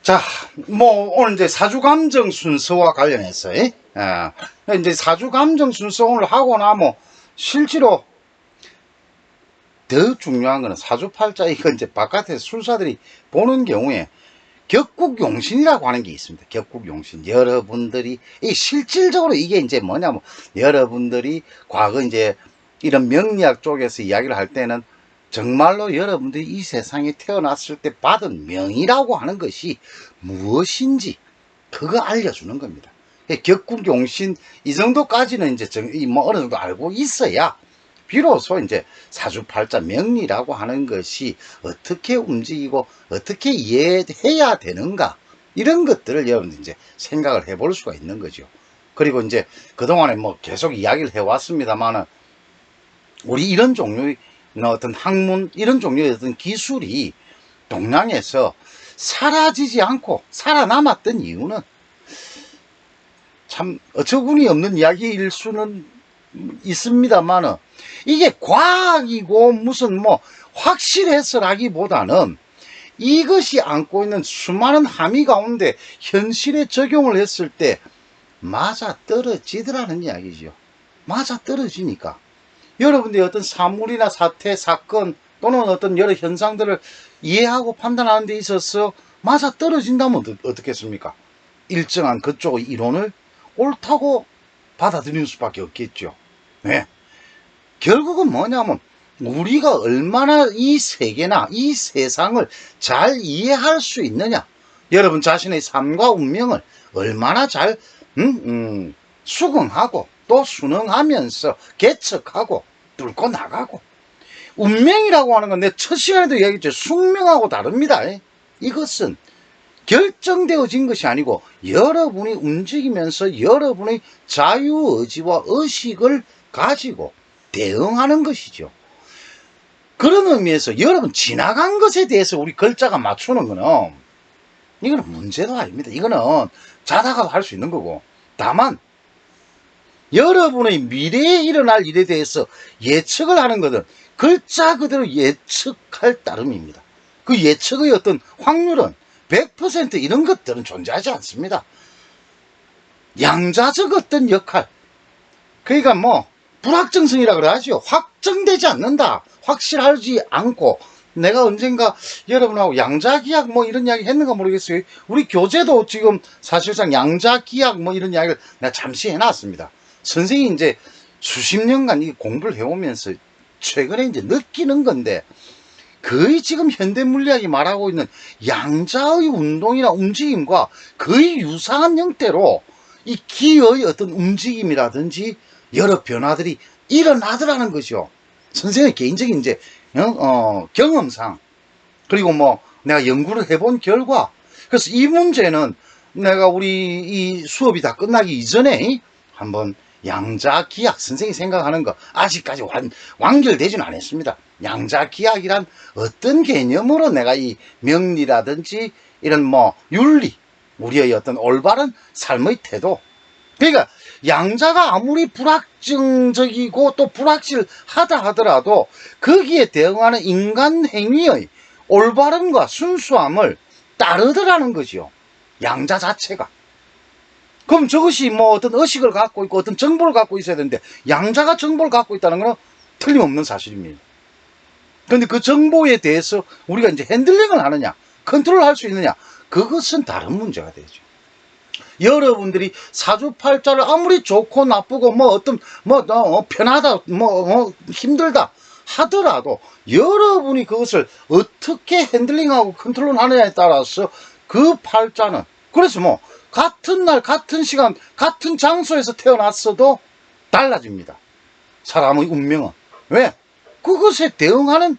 자, 뭐, 오늘 이제 사주감정 순서와 관련해서, 이제 사주감정 순서 오늘 하고 나면, 실제로, 더 중요한 거는 사주팔자, 이거 이제 바깥에 술사들이 보는 경우에, 격국용신이라고 하는 게 있습니다. 격국용신. 여러분들이, 실질적으로 이게 이제 뭐냐면, 여러분들이 과거 이제, 이런 명리학 쪽에서 이야기를 할 때는, 정말로 여러분들이 이 세상에 태어났을 때 받은 명이라고 하는 것이 무엇인지 그거 알려주는 겁니다. 격국용신 이 정도까지는 이제 뭐 어느 정도 알고 있어야 비로소 이제 사주팔자 명리라고 하는 것이 어떻게 움직이고 어떻게 이해해야 되는가 이런 것들을 여러분들 이제 생각을 해볼 수가 있는 거죠. 그리고 이제 그동안에 뭐 계속 이야기를 해왔습니다만은 우리 이런 종류의 어떤 학문 이런 종류의 어떤 기술이 동양에서 사라지지 않고 살아남았던 이유는 참 어처구니 없는 이야기일 수는 있습니다만은 이게 과학이고 무슨 뭐 확실해서라기보다는 이것이 안고 있는 수많은 함의 가운데 현실에 적용을 했을 때 맞아 떨어지더라는 이야기죠. 맞아 떨어지니까 여러분들이 어떤 사물이나 사태, 사건 또는 어떤 여러 현상들을 이해하고 판단하는 데 있어서 맞아 떨어진다면 어떻겠습니까? 일정한 그쪽의 이론을 옳다고 받아들이는 수밖에 없겠죠. 네. 결국은 뭐냐면 우리가 얼마나 이 세계나 이 세상을 잘 이해할 수 있느냐, 여러분 자신의 삶과 운명을 얼마나 잘 수긍하고 또 순응하면서 개척하고 뚫고 나가고, 운명이라고 하는 건 내 첫 시간에도 이야기했죠. 숙명하고 다릅니다. 이것은 결정되어진 것이 아니고 여러분이 움직이면서 여러분의 자유의지와 의식을 가지고 대응하는 것이죠. 그런 의미에서 여러분 지나간 것에 대해서 우리 글자가 맞추는 거는 이거는 문제도 아닙니다. 이거는 자다가도 할 수 있는 거고, 다만 여러분의 미래에 일어날 일에 대해서 예측을 하는 것은 글자 그대로 예측할 따름입니다. 그 예측의 어떤 확률은 100% 이런 것들은 존재하지 않습니다. 양자적 어떤 역할, 그러니까 뭐 불확정성이라 그러죠. 확정되지 않는다, 확실하지 않고. 내가 언젠가 여러분하고 양자기약 뭐 이런 이야기 했는가 모르겠어요. 우리 교재도 지금 사실상 양자기약 뭐 이런 이야기를 내가 잠시 해놨습니다. 선생님이 이제 수십 년간 이 공부를 해오면서 최근에 이제 느끼는 건데, 거의 지금 현대물리학이 말하고 있는 양자의 운동이나 움직임과 거의 유사한 형태로 이 기의 어떤 움직임이라든지 여러 변화들이 일어나더라는 거죠. 선생님의 개인적인 이제 경험상, 그리고 뭐 내가 연구를 해본 결과, 그래서 이 문제는 내가 우리 이 수업이 다 끝나기 이전에 한번 양자기약, 선생님이 생각하는 거 아직까지 완결되지는 않았습니다. 양자기약이란 어떤 개념으로 내가 이 명리라든지 이런 뭐 윤리, 우리의 어떤 올바른 삶의 태도, 그러니까 양자가 아무리 불확정적이고 또 불확실하다 하더라도 거기에 대응하는 인간 행위의 올바름과 순수함을 따르더라는 거죠. 양자 자체가. 그럼 저것이 뭐 어떤 의식을 갖고 있고 어떤 정보를 갖고 있어야 되는데, 양자가 정보를 갖고 있다는 것은 틀림없는 사실입니다. 그런데 그 정보에 대해서 우리가 이제 핸들링을 하느냐, 컨트롤 할 수 있느냐, 그것은 다른 문제가 되죠. 여러분들이 사주팔자를 아무리 좋고 나쁘고 뭐 어떤 편하다 힘들다 하더라도 여러분이 그것을 어떻게 핸들링하고 컨트롤 하느냐에 따라서 그 팔자는, 그래서 뭐 같은 날 같은 시간 같은 장소에서 태어났어도 달라집니다. 사람의 운명은. 왜? 그것에 대응하는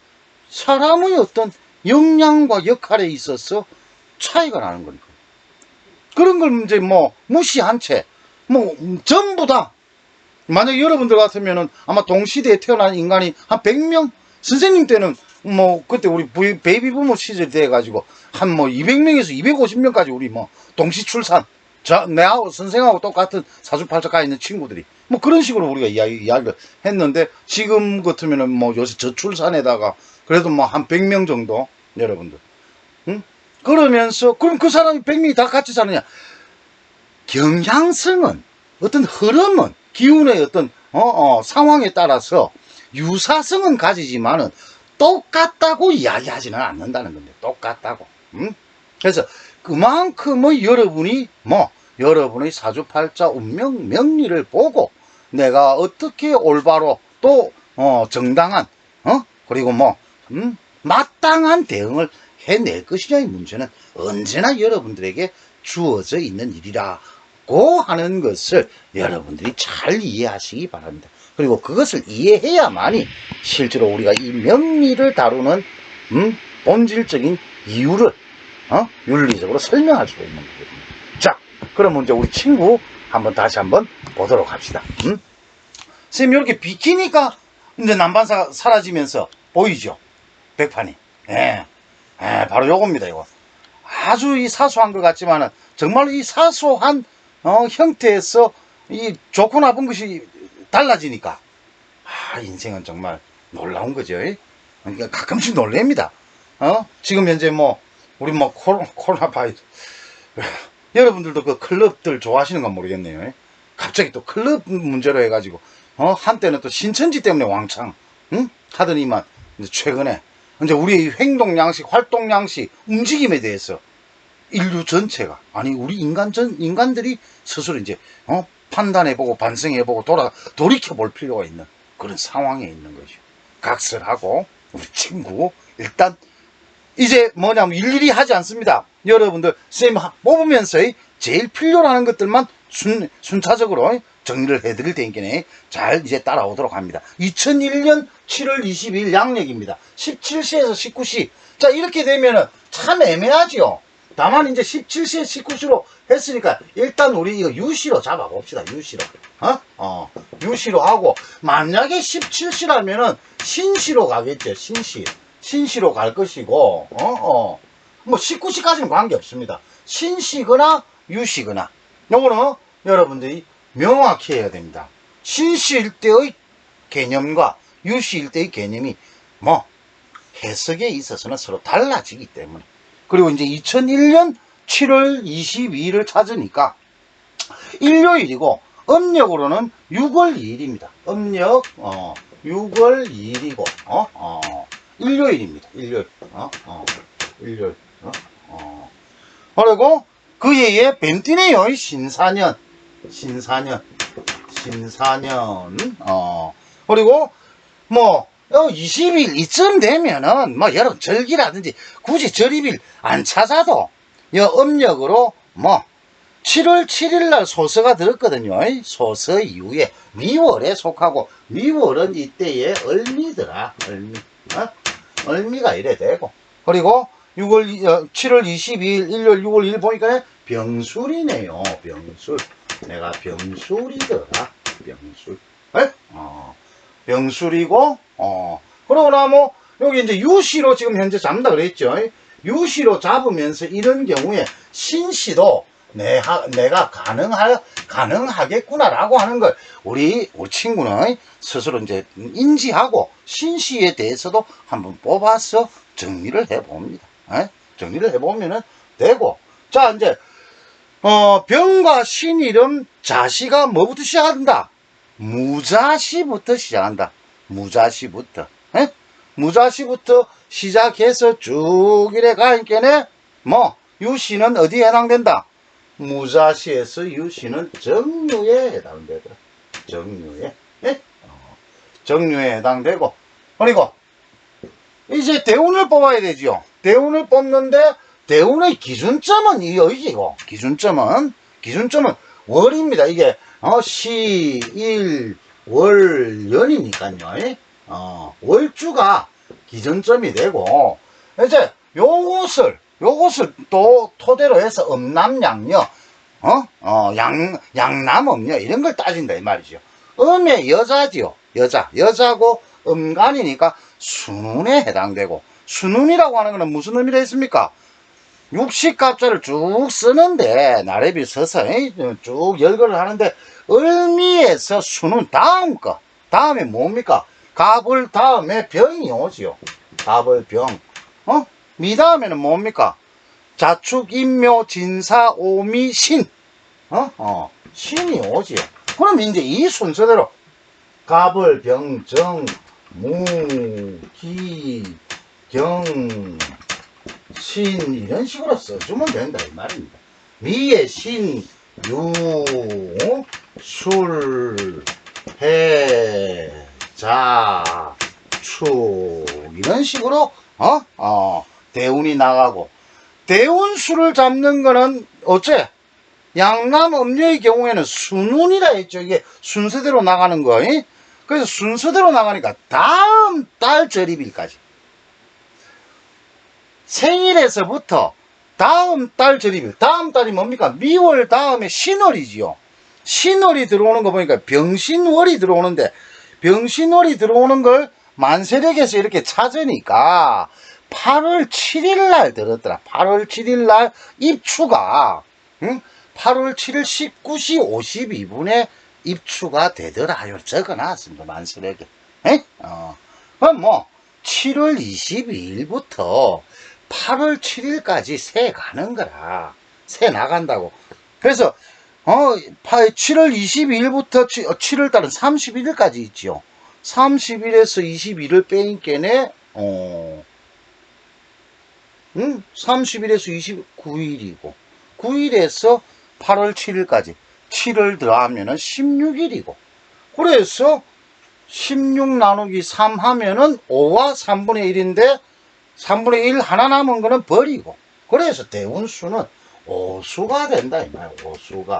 사람의 어떤 역량과 역할에 있어서 차이가 나는 거니까. 그런 걸 이제 뭐 무시한 채 뭐 전부 다, 만약 여러분들 같으면은 아마 동시대에 태어난 인간이 한 100명, 선생님 때는 뭐 그때 우리 베이비 부모 시절 돼 가지고 한 뭐 200명에서 250명까지 우리 뭐 동시 출산, 내하고 선생하고 똑같은 사주팔자가 있는 친구들이 뭐 그런 식으로 우리가 이야기를 했는데, 지금 같으면은 뭐 요새 저출산에다가 그래도 뭐 한 100명 정도, 여러분들 그러면서, 그럼 그 사람이 100명이 다 같이 사느냐? 경향성은, 어떤 흐름은, 기운의 어떤, 상황에 따라서 유사성은 가지지만은 똑같다고 이야기하지는 않는다는 건데, 똑같다고. 그래서 그만큼의 여러분의 사주팔자 운명, 명리를 보고 내가 어떻게 올바로 또, 정당한, 그리고 마땅한 대응을 해낼 것이냐의 문제는 언제나 여러분들에게 주어져 있는 일이라고 하는 것을 여러분들이 잘 이해하시기 바랍니다. 그리고 그것을 이해해야만이 실제로 우리가 이 명리를 다루는 본질적인 이유를 윤리적으로 설명할 수가 있는 거거든요. 자, 그럼 이제 우리 친구 다시 한번 보도록 합시다. 선생님, 이렇게 비키니까 이제 난반사가 사라지면서 보이죠? 백판이. 예. 바로 요겁니다, 이거. 아주 이 사소한 것 같지만은, 정말 이 사소한, 형태에서 이 좋고 나쁜 것이 달라지니까, 인생은 정말 놀라운 거죠. 그러니까 가끔씩 놀랍니다. 지금 현재 우리 코로나 바이러스. 여러분들도 그 클럽들 좋아하시는 건 모르겠네요. 갑자기 또 클럽 문제로 해가지고, 한때는 또 신천지 때문에 왕창, 하더니만, 이제 최근에, 이제 우리의 행동 양식, 활동 양식, 움직임에 대해서 인류 전체가, 아니, 우리 인간들이 스스로 이제, 판단해보고, 반성해보고, 돌이켜볼 필요가 있는 그런 상황에 있는 거죠. 각설하고, 우리 친구, 일단, 이제 뭐냐면 일일이 하지 않습니다. 여러분들, 쌤 뽑으면서 제일 필요로 하는 것들만 순차적으로 정리를 해드릴 테니까 잘 이제 따라오도록 합니다. 2001년 7월 22일 양력입니다. 17시에서 19시. 자, 이렇게 되면은 참 애매하지요. 다만 이제 17시에 19시로 했으니까 일단 우리 이거 유시로 잡아봅시다. 유시로. 유시로 하고, 만약에 17시라면은 신시로 가겠죠. 신시로 갈 것이고, 19시까지는 관계없습니다. 신시거나 유시거나. 요거는 여러분들이 명확히 해야 됩니다. 신시일 때의 개념과 유시일 때의 개념이 해석에 있어서는 서로 달라지기 때문에. 그리고 이제 2001년 7월 22일을 찾으니까 일요일이고, 음력으로는 6월 2일입니다. 음력, 6월 2일이고, 일요일입니다. 일요일. 그리고 그 해에 뱀띠네요. 신사년. 그리고 20일 이쯤 되면은 여러분 절기라든지 굳이 절입일 안 찾아도 음력으로 7월 7일 날 소서가 들었거든요. 소서 이후에 미월에 속하고, 미월은 이때에 을미더라. 을미가 이래 되고, 그리고 7월 22일 일요일 6월 1일 보니까 병술이네요. 병술. 내가 병술이더라. 병술. 병술이고, 그러고 나면 여기 이제 유시로 지금 현재 잡는다 그랬죠. 유시로 잡으면서 이런 경우에 신시도 내가 가능하겠구나라고 하는 걸 우리 친구는 스스로 이제 인지하고 신시에 대해서도 한번 뽑아서 정리를 해봅니다. 정리를 해보면은 되고. 자, 이제, 병과 신 이름 자시가 뭐부터 시작한다? 무자시부터 시작한다. 무자시부터. 무자시부터 시작해서 쭉 이래 가니까네, 유시는 어디에 해당된다? 무자시에서 유시는 정유에 해당되더라. 정유에. 정유에 해당되고. 그리고, 이제 대운을 뽑아야 되죠. 대운을 뽑는데, 대운의 기준점은 이거. 기준점은 월입니다. 이게, 시, 일, 월, 연이니까요. 월주가 기준점이 되고, 이제 요것을 또 토대로 해서 음남양녀, 양남음녀, 이런 걸 따진다, 이 말이죠. 음의 여자지요. 여자고 음간이니까 순운에 해당되고, 순운이라고 하는 것은 무슨 의미가 있습니까? 육식갑자를 쭉 쓰는데, 나래비 서서 쭉 열거를 하는데, 을미에서 순운 다음에 뭡니까? 갑을 다음에 병이 오지요. 갑을 병. 미 다음에는 뭡니까? 자축, 인묘, 진사, 오미, 신. 신이 오지. 그럼 이제 이 순서대로 갑을, 병, 정, 무, 기, 경, 신 이런 식으로 써주면 된다 이 말입니다. 미에 신, 유, 술, 해, 자, 축 이런 식으로 대운이 나가고, 대운수를 잡는 거는 어째 양남 음녀의 경우에는 순운이라 했죠. 이게 순서대로 나가는 거. 그래서 순서대로 나가니까 다음 달 절입일까지, 생일에서부터 다음 달 절입일, 다음 달이 뭡니까? 미월 다음에 신월이지요. 신월이 들어오는 거 보니까 병신월이 들어오는데, 병신월이 들어오는 걸 만세력에서 이렇게 찾으니까 8월 7일 날 들었더라. 8월 7일 날 입추가, 8월 7일 19시 52분에 입추가 되더라요. 적어놨습니다. 만세력에. 그럼 뭐 7월 22일부터 8월 7일까지 새 가는 거라. 새 나간다고. 그래서 7월 22일부터 7월달은 31일까지 있지요. 30일에서 21일 빼니까네 30일에서 29일이고, 9일에서 8월 7일까지 7을 더하면은 16일이고, 그래서 16 나누기 3 하면은 5와 3분의 1인데 3분의 1 하나 남은 거는 버리고, 그래서 대운수는 오수가 된다 이 말이야. 오수가.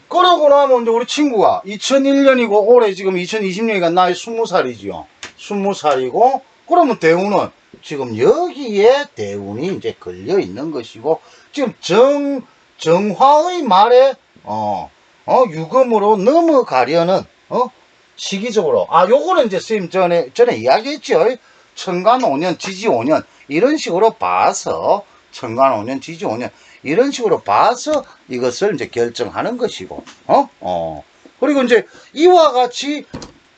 그러고 나면 이제 우리 친구가 2001년이고 올해 지금 2020년이니까 나이 20살이지요. 20살이고, 그러면 대운은 지금 여기에 대운이 이제 걸려 있는 것이고, 지금 정화의 말에 유금으로 넘어가려는 시기적으로, 요거는 이제 선생님 전에 이야기했죠. 천간 5년, 지지 5년 이런 식으로 봐서, 천간 5년, 지지 5년 이런 식으로 봐서 이것을 이제 결정하는 것이고, 그리고 이제 이와 같이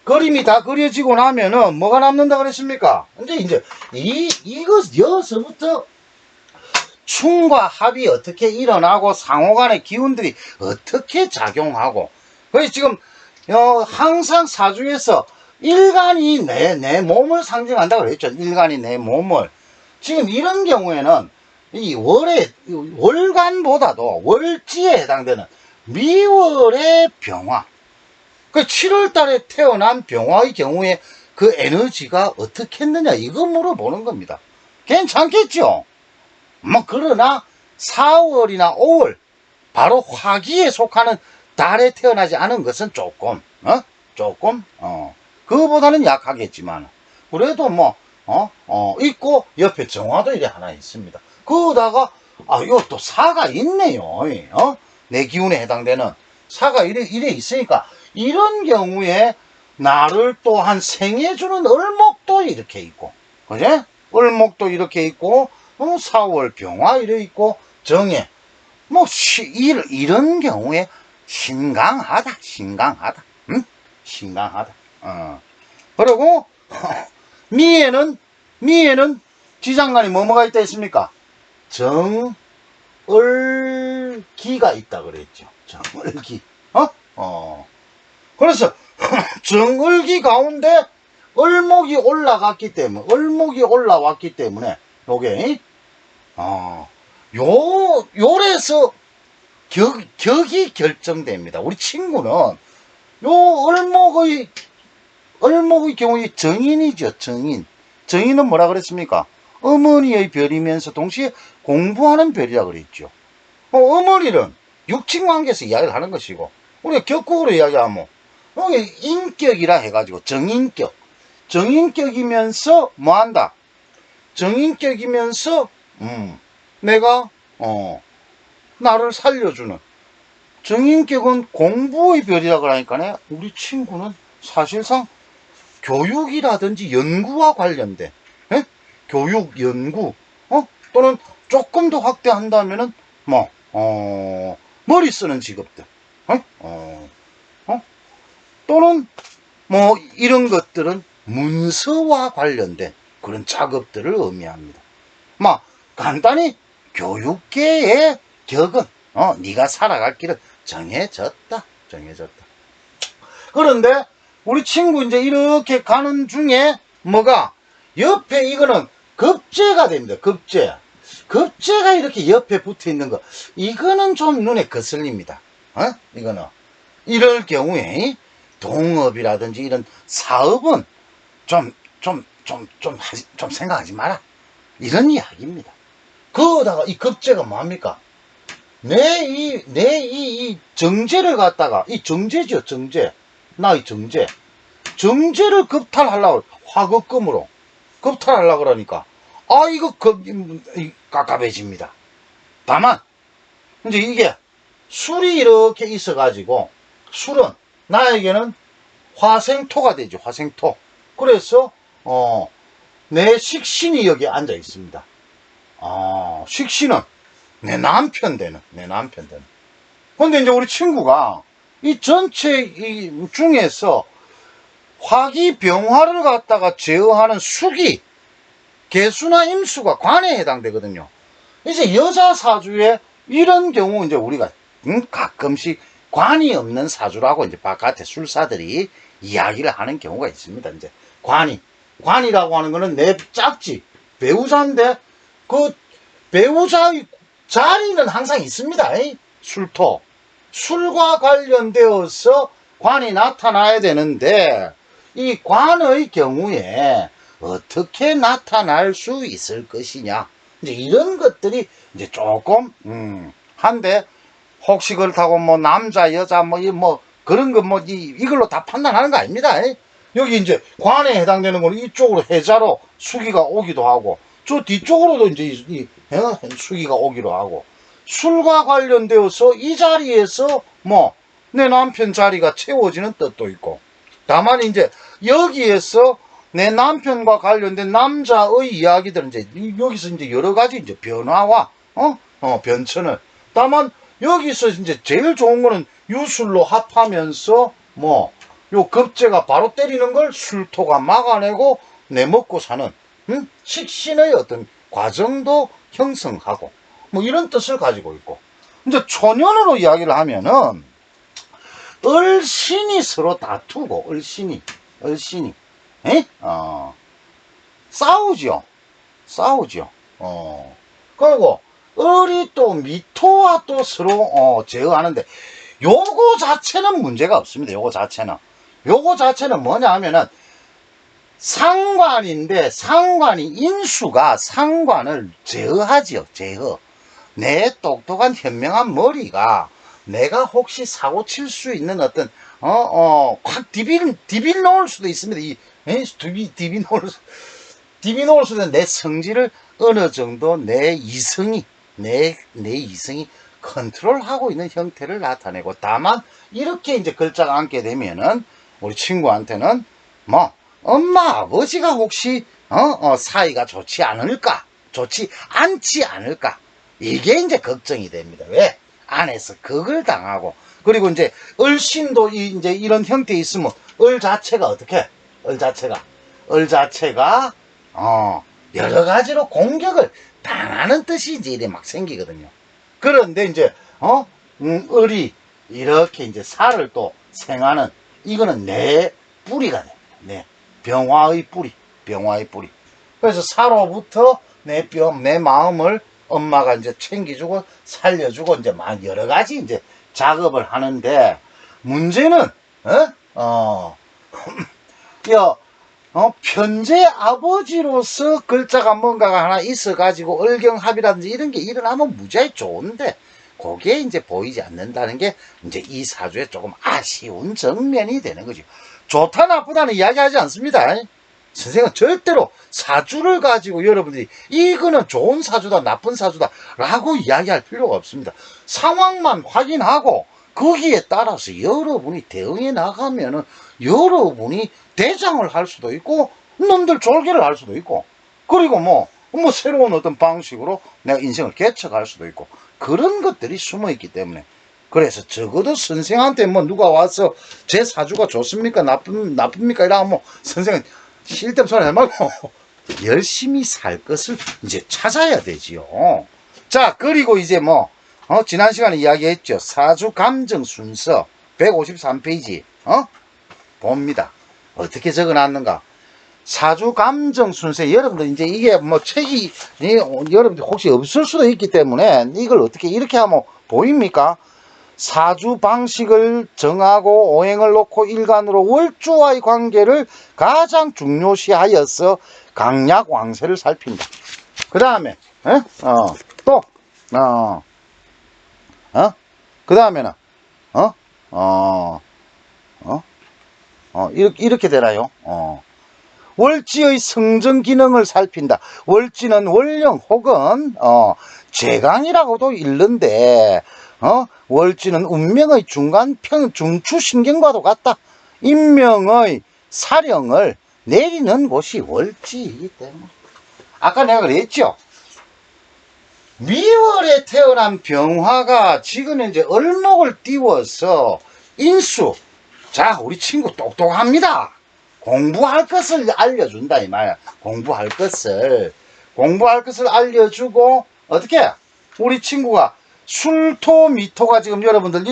그림이 다 그려지고 나면은 뭐가 남는다 그랬습니까? 이제 여기서부터 충과 합이 어떻게 일어나고 상호 간의 기운들이 어떻게 작용하고, 그래서 지금 항상 사주에서 일간이 내 몸을 상징한다고 그랬죠. 일간이 내 몸을. 지금 이런 경우에는 이 월간보다도 월지에 해당되는 미월의 병화, 그 7월 달에 태어난 병화의 경우에 그 에너지가 어떻게 했느냐, 이거 물어보는 겁니다. 괜찮겠죠? 그러나 4월이나 5월, 바로 화기에 속하는 달에 태어나지 않은 것은 조금, 그거보다는 약하겠지만, 그래도 있고, 옆에 정화도 이래 하나 있습니다. 그러다가, 이거 또 사가 있네요. 내 기운에 해당되는 사가 이래 있으니까, 이런 경우에 나를 또한 생해주는 을목도 이렇게 있고, 그제? 을목도 이렇게 있고, 4월 병화 이래 있고, 정해. 이런 경우에 신강하다. 신강하다. 그리고, 미에는 지장간이 뭐가 있다 했습니까? 정을기가 있다 그랬죠. 정을기. 그래서 정을기 가운데 을목이 올라왔기 때문에 요게 요래서 격이 결정됩니다. 우리 친구는 요 을목의 경우에 정인이죠. 정인은 뭐라 그랬습니까? 어머니의 별이면서 동시에 공부하는 별이라 그랬죠. 어머니는 육친관계에서 이야기를 하는 것이고, 우리가 격국으로 이야기하면 여기 인격이라 해가지고 정인격이면서 뭐한다? 정인격이면서 내가 나를 살려주는 정인격은 공부의 별이라 그러니까, 우리 친구는 사실상 교육이라든지 연구와 관련된, 교육, 연구, 또는 조금 더 확대한다면은 머리 쓰는 직업들, 또는 뭐 이런 것들은 문서와 관련된 그런 작업들을 의미합니다. 막 간단히 교육계의 격은 네가 살아갈 길은 정해졌다. 그런데 우리 친구 이제 이렇게 가는 중에 뭐가 옆에 이거는 급제가 됩니다. 급제가 이렇게 옆에 붙어 있는 거 이거는 좀 눈에 거슬립니다. 이거는 이럴 경우에 동업이라든지 이런 사업은 좀 생각하지 마라. 이런 이야기입니다. 그거다가 이 급제가 뭡니까? 이 정제를 갖다가, 이 정제죠, 정제. 이 정제를 급탈하려고, 화급금으로 급탈하려고 그러니까, 이거 깝깝해집니다. 다만, 이제 이게 술이 이렇게 있어가지고, 술은 나에게는 화생토가 되죠, 화생토. 그래서, 내 식신이 여기에 앉아 있습니다. 식신은 내 남편 되는. 근데 이제 우리 친구가 이 전체 중에서 화기병화를 갖다가 제어하는 수기, 개수나 임수가 관에 해당되거든요. 이제 여자 사주에 이런 경우 이제 우리가 가끔씩 관이 없는 사주라고 이제 바깥에 술사들이 이야기를 하는 경우가 있습니다. 이제 관이라고 하는 거는 내 짝지, 배우자인데 그 배우자의 자리는 항상 있습니다. 술토. 술과 관련되어서 관이 나타나야 되는데 이 관의 경우에 어떻게 나타날 수 있을 것이냐. 이제 이런 것들이 이제 조금 한데 혹시 그렇다고 뭐 남자 여자 뭐 그런 거 이걸로 다 판단하는 거 아닙니다. 여기 이제 관에 해당되는 거는 이쪽으로 해자로 수기가 오기도 하고 저 뒤쪽으로도 이제 수기가 오기도 하고 술과 관련되어서 이 자리에서 뭐 내 남편 자리가 채워지는 뜻도 있고 다만 이제 여기에서 내 남편과 관련된 남자의 이야기들은 이제 여기서 이제 여러 가지 이제 변화와 변천을 다만 여기서 이제 제일 좋은 거는 유술로 합하면서 뭐 요 급제가 바로 때리는 걸 술토가 막아내고 내 먹고 사는 식신의 어떤 과정도 형성하고 뭐 이런 뜻을 가지고 있고 이제 초년으로 이야기를 하면은 을신이 서로 다투고 을신이 싸우죠. 그리고 을이 또 미토와 또 서로 제어하는데 요거 자체는 문제가 없습니다. 요거 자체는 뭐냐 하면은 상관인데 상관이 인수가 상관을 제어하지요. 내 똑똑한 현명한 머리가 내가 혹시 사고 칠 수 있는 어떤 확 디빌 놓을 수도 있습니다. 디빌 놓을 수도 있는 내 성질을 어느 정도 내 이성이 컨트롤하고 있는 형태를 나타내고 다만 이렇게 이제 글자가 앉게 되면은 우리 친구한테는 뭐 엄마 아버지가 혹시 사이가 좋지 않지 않을까 이게 이제 걱정이 됩니다. 왜? 안에서 극을 당하고 그리고 이제 을신도 이제 이런 형태에 있으면 을 자체가 어떻게? 을 자체가 여러 가지로 공격을 당하는 뜻이 이제 이래 막 생기거든요. 그런데 이제 을이 이렇게 이제 살을 또 생하는 이거는 내 뿌리가 됩니다. 내 병화의 뿌리. 그래서 사로부터 내 마음을 엄마가 이제 챙겨주고 살려주고 이제 막 여러 가지 이제 작업을 하는데 문제는 편재 아버지로서 글자가 뭔가가 하나 있어가지고 을경합이라든지 이런 게 일어나면 무지하게 좋은데 그게 이제 보이지 않는다는 게 이제 이 사주에 조금 아쉬운 정면이 되는 거죠. 좋다 나쁘다는 이야기하지 않습니다. 선생은 절대로 사주를 가지고 여러분들이 이거는 좋은 사주다 나쁜 사주다 라고 이야기할 필요가 없습니다. 상황만 확인하고 거기에 따라서 여러분이 대응해 나가면은 여러분이 대장을 할 수도 있고 놈들 졸기를 할 수도 있고 그리고 뭐 새로운 어떤 방식으로 내가 인생을 개척할 수도 있고 그런 것들이 숨어 있기 때문에 그래서 적어도 선생한테 뭐 누가 와서 제 사주가 좋습니까? 나쁩니까? 이러면 뭐 선생은 쓸데없는 소리 하지 말고 열심히 살 것을 이제 찾아야 되지요. 자, 그리고 이제 뭐, 지난 시간에 이야기했죠. 사주 감정 순서 153페이지, 봅니다. 어떻게 적어 놨는가. 사주 감정 순서, 여러분들 이제 이게 뭐 책이, 여러분들 혹시 없을 수도 있기 때문에 이걸 어떻게 이렇게 하면 보입니까? 사주 방식을 정하고 오행을 놓고 일간으로 월주와의 관계를 가장 중요시하여서 강약 왕세를 살핀다. 그 다음에 또 그 다음에는 이렇게 되나요? 월지의 성정 기능을 살핀다. 월지는 월령 혹은 재강이라고도 읽는데 월지는 운명의 중추신경과도 같다. 인명의 사령을 내리는 곳이 월지이기 때문에. 아까 내가 그랬죠. 미월에 태어난 병화가 지금 이제 을목을 띄워서 인수. 자, 우리 친구 똑똑합니다. 공부할 것을 알려준다 이 말이야. 공부할 것을 알려주고 어떻게? 우리 친구가 술토미토가 지금 여러분들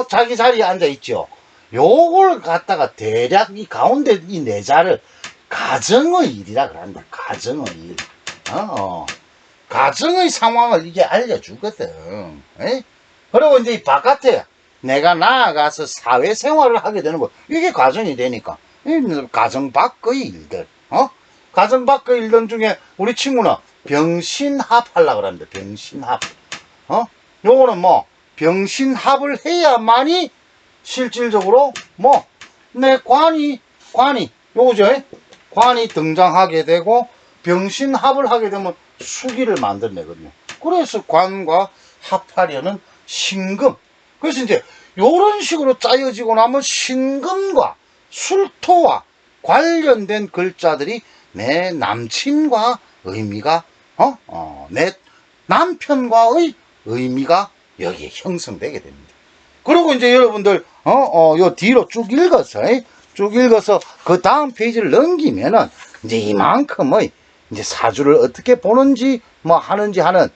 자기 자리에 앉아 있죠. 요걸 갖다가 대략 이 가운데 이 네 자를 가정의 일이라 그런다. 가정의 일. 가정의 상황을 이게 알려주거든. 에? 그리고 이제 이 바깥에 내가 나아가서 사회생활을 하게 되는 거. 이게 가정이 되니까. 가정 밖의 일들. 가정 밖의 일들 중에 우리 친구는 병신합 하려고 그러는데, 병신합. 요거는 뭐, 병신합을 해야만이 실질적으로 뭐, 내 관이, 요거죠? 관이 등장하게 되고, 병신합을 하게 되면 수기를 만들어내거든요. 그래서 관과 합하려는 신금. 그래서 이제 요런 식으로 짜여지고 나면 신금과 술토와 관련된 글자들이 내 남친과 의미가 내 남편과의 의미가 여기에 형성되게 됩니다. 그리고 이제 여러분들 요 뒤로 쭉 읽어서 그 다음 페이지를 넘기면은 이제 이만큼의 이제 사주를 어떻게 보는지 뭐 하는지 하는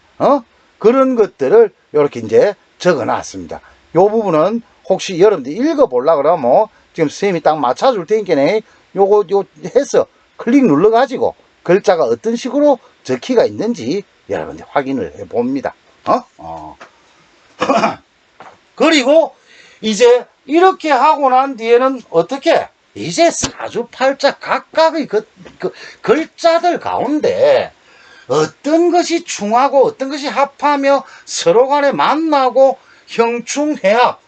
그런 것들을 이렇게 이제 적어 놨습니다. 요 부분은 혹시 여러분들 읽어 보려고 그러면 지금 선생님이 딱 맞춰줄 테니까 요거 해서 클릭 눌러 가지고 글자가 어떤 식으로 적히가 있는지 여러분들 확인을 해 봅니다. 그리고 이제 이렇게 하고 난 뒤에는 어떻게? 이제 사주팔자 각각의 그 글자들 가운데 어떤 것이 충하고 어떤 것이 합하며 서로 간에 만나고 형충해합,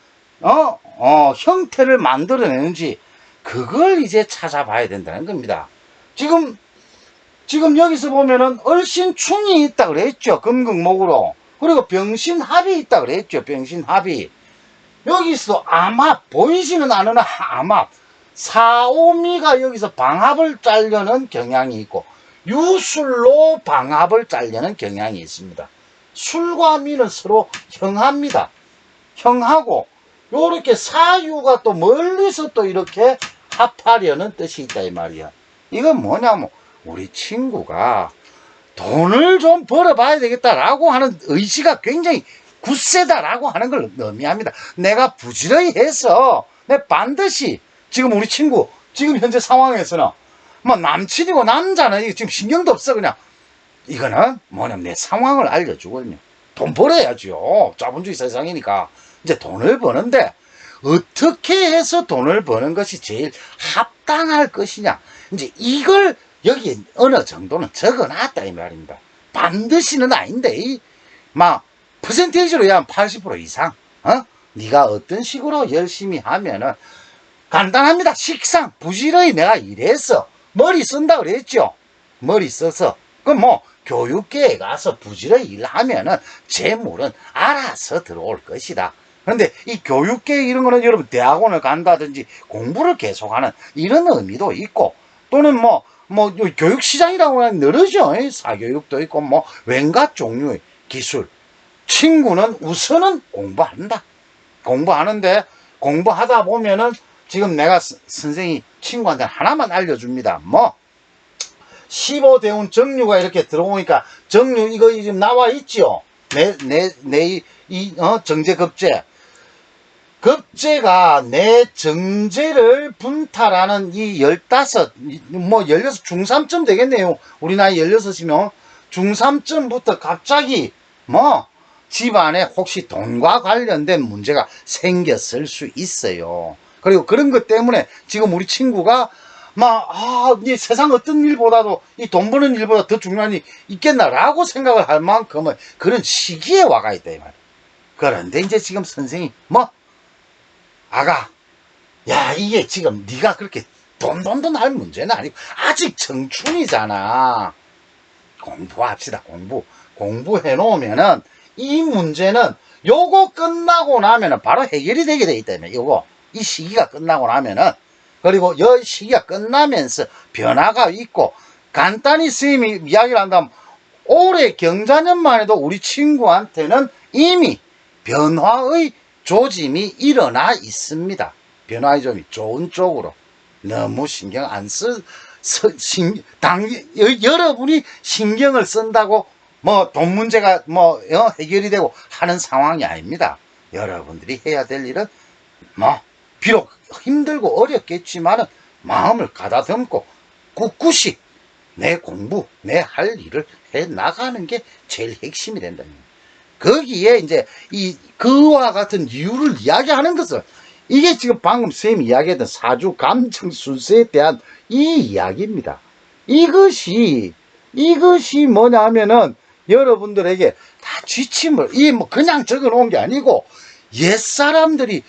형태를 만들어내는지 그걸 이제 찾아봐야 된다는 겁니다. 지금 여기서 보면은 을신충이 있다 그랬죠. 금극목으로. 그리고 병신합이 있다 그랬죠. 병신합이. 여기서 암합, 보이지는 않으나 암합. 사오미가 여기서 방합을 짜려는 경향이 있고 유술로 방합을 짜려는 경향이 있습니다. 술과 미는 서로 형합니다. 형하고 요렇게 사유가 또 멀리서 또 이렇게 합하려는 뜻이 있다 이 말이야. 이건 뭐냐면 우리 친구가 돈을 좀 벌어봐야 되겠다라고 하는 의지가 굉장히 굳세다라고 하는 걸 의미합니다. 내가 부지런히 해서 내 반드시 지금 우리 친구 지금 현재 상황에서는 뭐 남친이고 남자는 이거 지금 신경도 없어 그냥 이거는 뭐냐면 내 상황을 알려주거든요. 돈 벌어야죠. 자본주의 세상이니까 이제 돈을 버는데 어떻게 해서 돈을 버는 것이 제일 합당할 것이냐 이제 이걸 여기에 어느 정도는 적어놨다 이 말입니다. 반드시는 아닌데 막 퍼센테이지로 한 80% 이상 네가 어떤 식으로 열심히 하면은 간단합니다. 식상 부지런히 내가 일해서 머리 쓴다 그랬죠. 머리 써서 그럼 뭐 교육계에 가서 부지런히 일하면은 재물은 알아서 들어올 것이다. 그런데 이 교육계 이런 거는 여러분 대학원을 간다든지 공부를 계속하는 이런 의미도 있고 또는 뭐 교육시장이라고 하면 늘어져. 사교육도 있고 뭐 왠가 종류의 기술 친구는 우선은 공부한다. 공부하는데 공부하다 보면은 지금 내가 선생이 친구한테 하나만 알려줍니다. 뭐 15대운 정류가 이렇게 들어오니까 정류 이거 지금 나와 있지요. 정제급제. 급제가 내 정제를 분탈하는 이 15, 뭐 16, 중3쯤 되겠네요. 우리 나이 16이면 중3쯤부터 갑자기 뭐 집안에 혹시 돈과 관련된 문제가 생겼을 수 있어요. 그리고 그런 것 때문에 지금 우리 친구가 이 세상 어떤 일보다도 이 돈 버는 일보다 더 중요한 일이 있겠나라고 생각을 할 만큼의 그런 시기에 와가 있다, 이 말이야. 그런데 이제 지금 선생이 아가, 야, 이게 지금 네가 그렇게 돈 할 문제는 아니고 아직 청춘이잖아. 공부합시다. 공부해 놓으면은 이 문제는 요거 끝나고 나면은 바로 해결이 되게 돼 있다며. 이 시기가 끝나고 나면은, 그리고 이 시기가 끝나면서 변화가 있고, 간단히 스님이 이야기를 한다면 올해 경자년만 해도 우리 친구한테는 이미 변화의 조짐이 일어나 있습니다. 변화의 조짐이 좋은 쪽으로. 너무 신경 안 여러분이 신경을 쓴다고 돈 문제가 해결이 되고 하는 상황이 아닙니다. 여러분들이 해야 될 일은 비록 힘들고 어렵겠지만은 마음을 가다듬고 꿋꿋이 내 공부, 내 할 일을 해 나가는 게 제일 핵심이 된다는 거예요. 거기에 이제 그와 같은 이유를 이야기하는 것은 이게 지금 방금 선생님이 이야기했던 사주 감정 순서에 대한 이 이야기입니다. 이것이 뭐냐면은 여러분들에게 다 지침을 그냥 적어 놓은 게 아니고 옛사람들이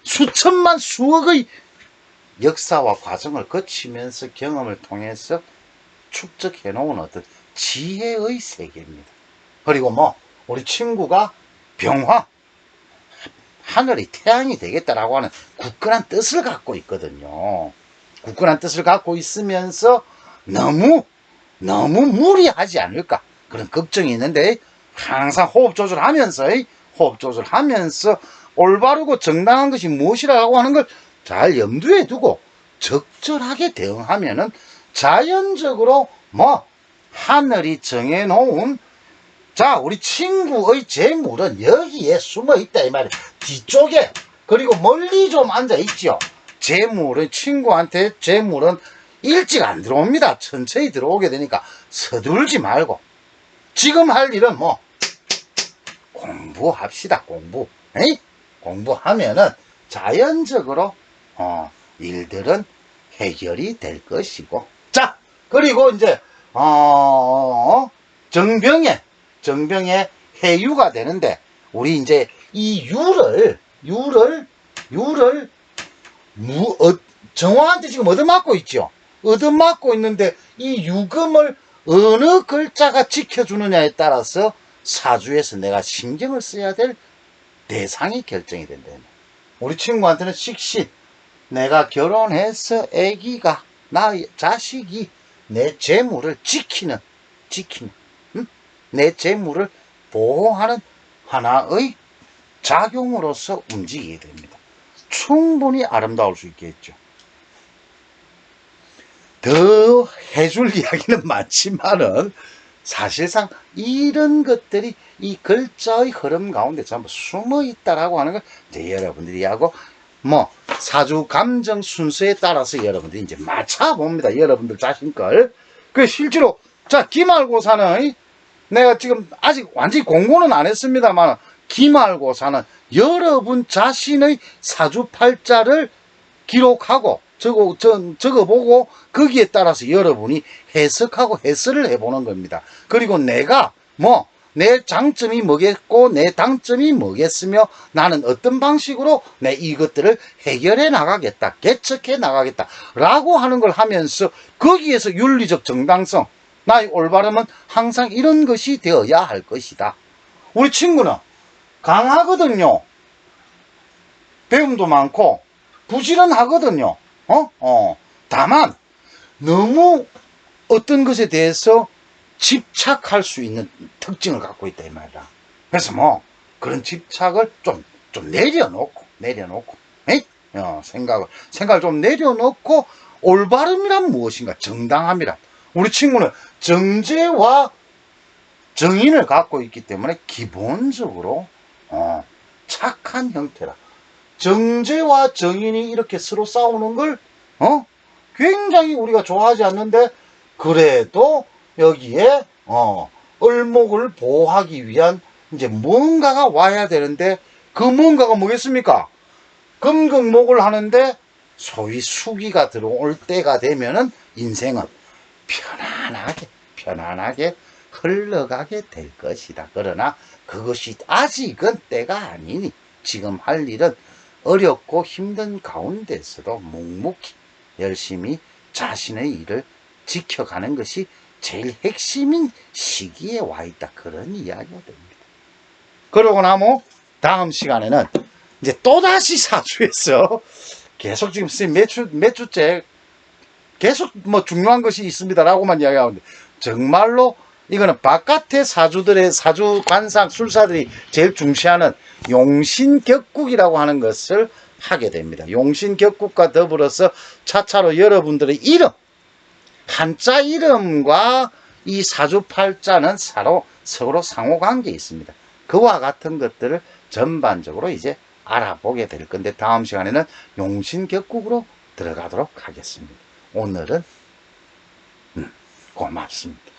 수천만 수억의 역사와 과정을 거치면서 경험을 통해서 축적해 놓은 어떤 지혜의 세계입니다. 그리고 우리 친구가 병화, 하늘이 태양이 되겠다라고 하는 굳건한 뜻을 갖고 있거든요. 굳건한 뜻을 갖고 있으면서 너무 무리하지 않을까 그런 걱정이 있는데, 항상 호흡 조절하면서 올바르고 정당한 것이 무엇이라고 하는 걸 잘 염두에 두고 적절하게 대응하면은 자연적으로 하늘이 정해놓은 우리 친구의 재물은 여기에 숨어 있다 이 말이에요. 뒤쪽에. 그리고 멀리 좀 앉아 있지요. 친구한테 재물은 일찍 안 들어옵니다. 천천히 들어오게 되니까 서둘지 말고 지금 할 일은 공부합시다. 공부하면은 자연적으로 일들은 해결이 될 것이고. 그리고 이제 정병에 해유가 되는데, 우리 이제 이 유를 정화한테 지금 얻어맞고 있죠. 얻어맞고 있는데 이 유금을 어느 글자가 지켜주느냐에 따라서 사주에서 내가 신경을 써야 될 대상이 결정이 된다. 우리 친구한테는 식신, 내가 결혼해서 아기가, 자식이 내 재물을 지키는 내 재물을 보호하는 하나의 작용으로서 움직이게 됩니다. 충분히 아름다울 수 있겠죠. 더 해줄 이야기는 많지만은 사실상 이런 것들이 이 글자의 흐름 가운데 전부 숨어 있다라고 하는 걸 이제 여러분들이 하고 사주 감정 순서에 따라서 여러분들이 이제 맞춰봅니다. 여러분들 자신 걸. 실제로 기말고사는 내가 지금 아직 완전히 공부는 안 했습니다만, 기말고사는 여러분 자신의 사주팔자를 기록하고 적어보고 거기에 따라서 여러분이 해석하고 해설을 해보는 겁니다. 그리고 내가 내 장점이 뭐겠고 내 단점이 뭐겠으며 나는 어떤 방식으로 내 이것들을 해결해 나가겠다, 개척해 나가겠다 라고 하는 걸 하면서 거기에서 윤리적 정당성, 나의 올바름은 항상 이런 것이 되어야 할 것이다. 우리 친구는 강하거든요. 배움도 많고 부지런하거든요. 다만 너무 어떤 것에 대해서 집착할 수 있는 특징을 갖고 있다 이 말이야. 그래서 뭐 그런 집착을 좀 내려놓고 에잇? 생각을 좀 내려놓고 올바름이란 무엇인가, 정당함이란, 우리 친구는 정제와 정인을 갖고 있기 때문에 기본적으로 착한 형태라. 정제와 정인이 이렇게 서로 싸우는 걸 굉장히 우리가 좋아하지 않는데, 그래도 여기에 을목을 보호하기 위한 이제 뭔가가 와야 되는데, 그 뭔가가 뭐겠습니까? 금극목을 하는데 소위 수기가 들어올 때가 되면은 인생은 편안하게 흘러가게 될 것이다. 그러나 그것이 아직은 때가 아니니 지금 할 일은 어렵고 힘든 가운데서도 묵묵히 열심히 자신의 일을 지켜가는 것이 제일 핵심인 시기에 와 있다. 그런 이야기가 됩니다. 그러고 나면 다음 시간에는 이제 또다시 사주에서 계속 지금 몇 주째 계속 뭐 중요한 것이 있습니다라고만 이야기하는데, 정말로 이거는 바깥의 사주들의 사주 관상 술사들이 제일 중시하는 용신격국이라고 하는 것을 하게 됩니다. 용신격국과 더불어서 차차로 여러분들의 이름, 한자 이름과 이 사주팔자는 서로 상호관계에 있습니다. 그와 같은 것들을 전반적으로 이제 알아보게 될 건데, 다음 시간에는 용신격국으로 들어가도록 하겠습니다. 오늘은 고맙습니다.